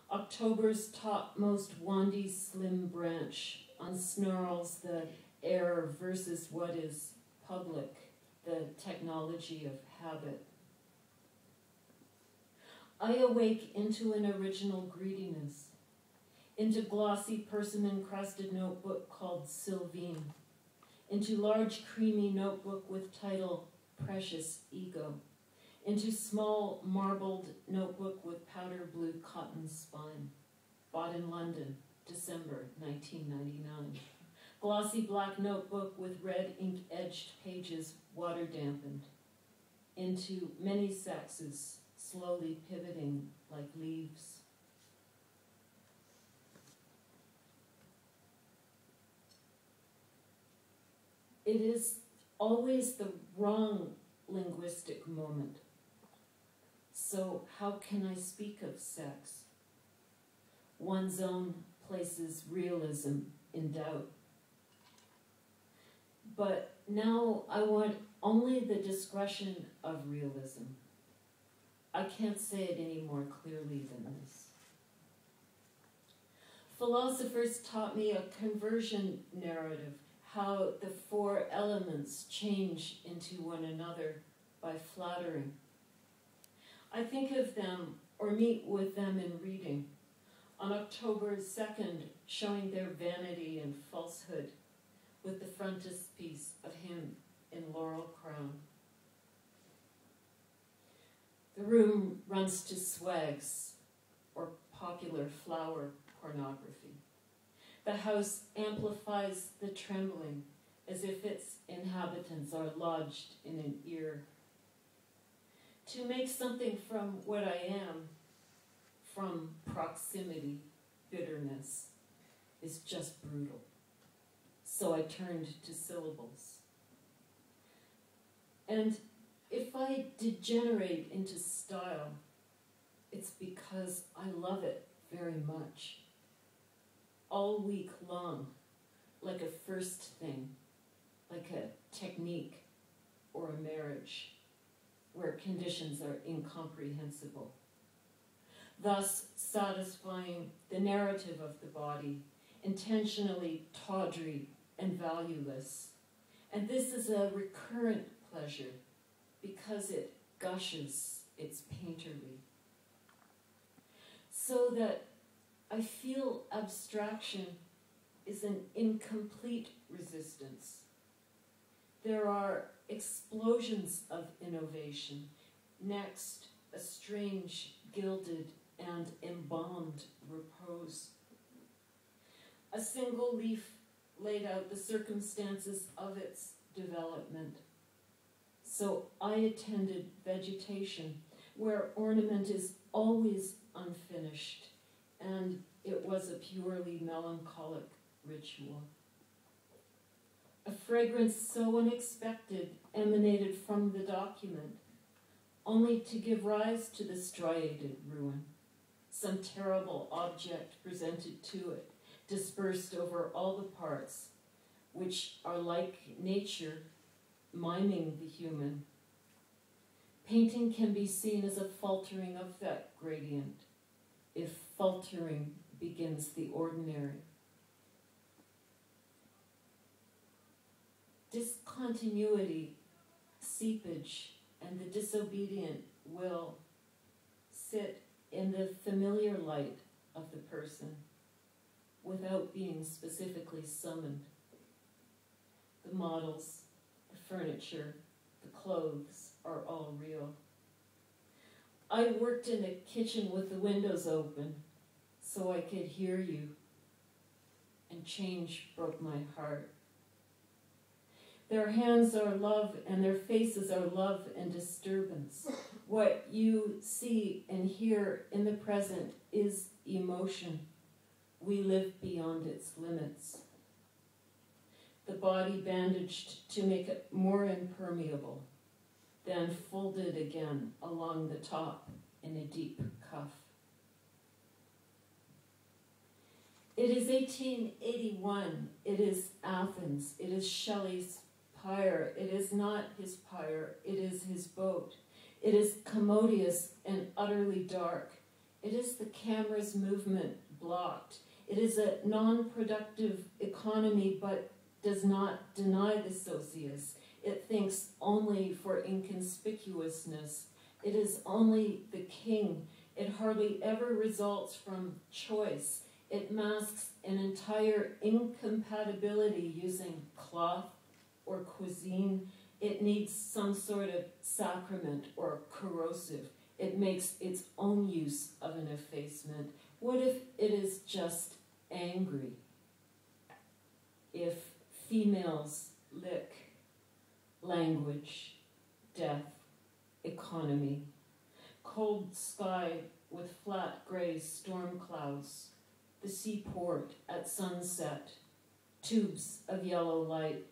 October's topmost wandy slim branch unsnarls the air versus what is public, the technology of habit. I awake into an original greediness, into glossy persimmon-crusted notebook called Sylvine, into large creamy notebook with title Precious Ego, into small marbled notebook with powder blue cotton spine, bought in London, December 1999. Glossy black notebook with red ink-edged pages, water dampened, into many sexes, slowly pivoting like leaves. It is always the wrong linguistic moment. So how can I speak of sex? One's own places realism in doubt. But now I want only the discretion of realism. I can't say it any more clearly than this. Philosophers taught me a conversion narrative, how the four elements change into one another by flattering. I think of them or meet with them in reading, on October 2nd, showing their vanity and falsehood with the frontispiece of him in laurel crown. The room runs to swags or popular flower pornography. The house amplifies the trembling as if its inhabitants are lodged in an ear. To make something from what I am, from proximity, bitterness, is just brutal. So I turned to syllables. And if I degenerate into style, it's because I love it very much. All week long, like a first thing, like a technique or a marriage, where conditions are incomprehensible, thus satisfying the narrative of the body, intentionally tawdry and valueless. And this is a recurrent pleasure because it gushes, it's painterly. So that I feel abstraction is an incomplete resistance. There are explosions of innovation. Next, a strange, gilded, and embalmed repose. A single leaf laid out the circumstances of its development. So I attended vegetation, where ornament is always unfinished, and it was a purely melancholic ritual. A fragrance so unexpected emanated from the document, only to give rise to the striated ruin, some terrible object presented to it, dispersed over all the parts, which are like nature, miming the human. Painting can be seen as a faltering of that gradient, if faltering begins the ordinary. Discontinuity, seepage, and the disobedient will sit in the familiar light of the person without being specifically summoned. The models, the furniture, the clothes are all real. I worked in a kitchen with the windows open so I could hear you, and change broke my heart. Their hands are love and their faces are love and disturbance. What you see and hear in the present is emotion. We live beyond its limits. The body bandaged to make it more impermeable, then folded again along the top in a deep cuff. It is 1881. It is Athens. It is Shelley's pyre. It is not his pyre. It is his boat. It is commodious and utterly dark. It is the camera's movement blocked. It is a non-productive economy, but does not deny the socius. It thinks only for inconspicuousness. It is only the king. It hardly ever results from choice. It masks an entire incompatibility using cloth or cuisine. It needs some sort of sacrament or corrosive. It makes its own use of an effacement. What if it is just angry? If females lick, language, death, economy, cold sky with flat gray storm clouds, the seaport at sunset, tubes of yellow light.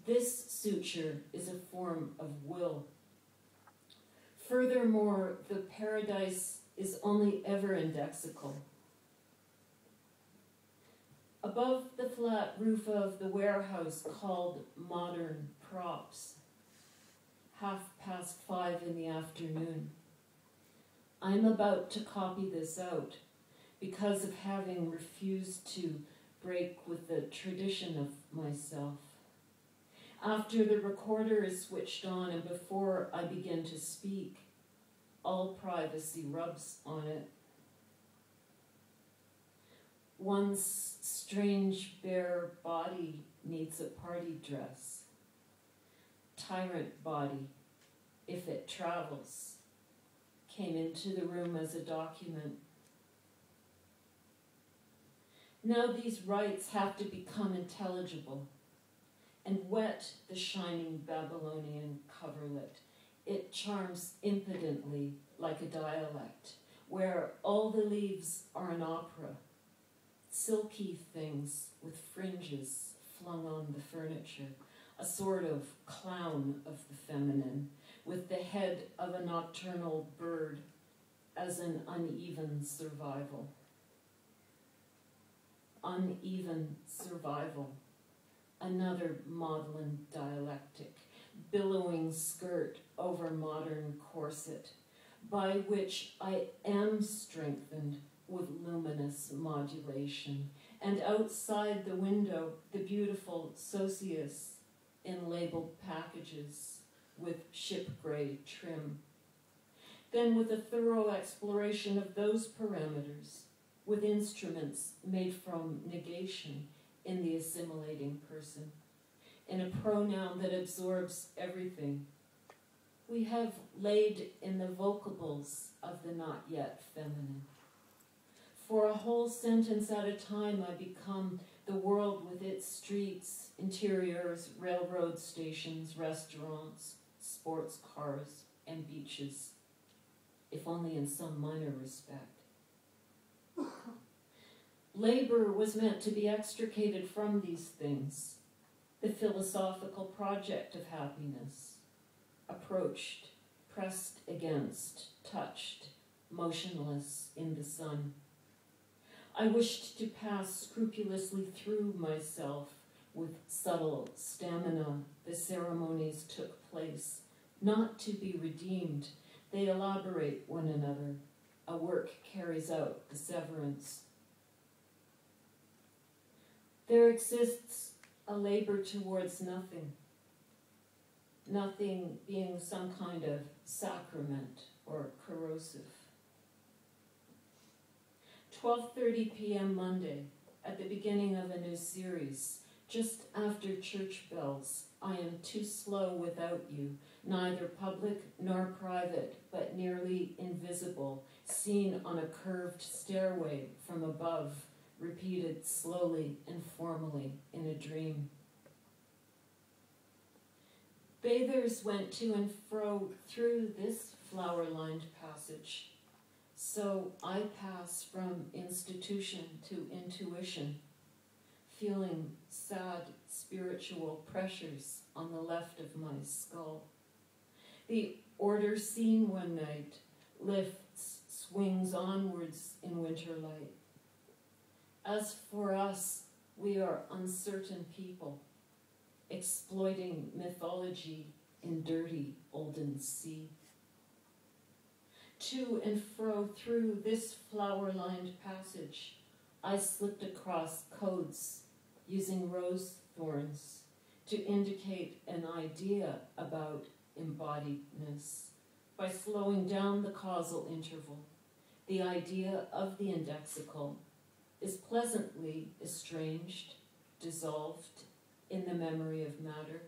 This suture is a form of will. Furthermore, the paradise is only ever indexical. Above the flat roof of the warehouse called Modern Props, 5:30 in the afternoon. I'm about to copy this out because of having refused to break with the tradition of myself. After the recorder is switched on and before I begin to speak, all privacy rubs on it. One's strange bare body needs a party dress. Tyrant body, if it travels, came into the room as a document. Now these rites have to become intelligible and wet the shining Babylonian coverlet. It charms impotently like a dialect, where all the leaves are an opera, silky things with fringes flung on the furniture, a sort of clown of the feminine, with the head of a nocturnal bird as an uneven survival. Uneven survival, another maudlin dialectic, billowing skirt over modern corset, by which I am strengthened with luminous modulation, and outside the window the beautiful socius in labeled packages with ship gray trim. Then with a thorough exploration of those parameters, with instruments made from negation in the assimilating person, in a pronoun that absorbs everything, we have laid in the vocables of the not yet feminine. For a whole sentence at a time, I become the world with its streets, interiors, railroad stations, restaurants, sports cars, and beaches, if only in some minor respect. Labor was meant to be extricated from these things, the philosophical project of happiness, approached, pressed against, touched, motionless in the sun. I wished to pass scrupulously through myself with subtle stamina. The ceremonies took place, not to be redeemed. They elaborate one another. A work carries out the severance. There exists a labor towards nothing, nothing being some kind of sacrament or corrosive. 12:30 p.m. Monday, at the beginning of a new series, just after church bells. I am too slow without you, neither public nor private, but nearly invisible, seen on a curved stairway from above, repeated slowly and formally in a dream. Bathers went to and fro through this flower-lined passage. So I pass from institution to intuition, feeling sad spiritual pressures on the left of my skull. The order seen one night lifts, swings onwards in winter light. As for us, we are uncertain people, exploiting mythology in dirty olden sea. To and fro through this flower-lined passage, I slipped across codes using rose thorns to indicate an idea about embodiedness by slowing down the causal interval. The idea of the indexical is pleasantly estranged, dissolved in the memory of matter.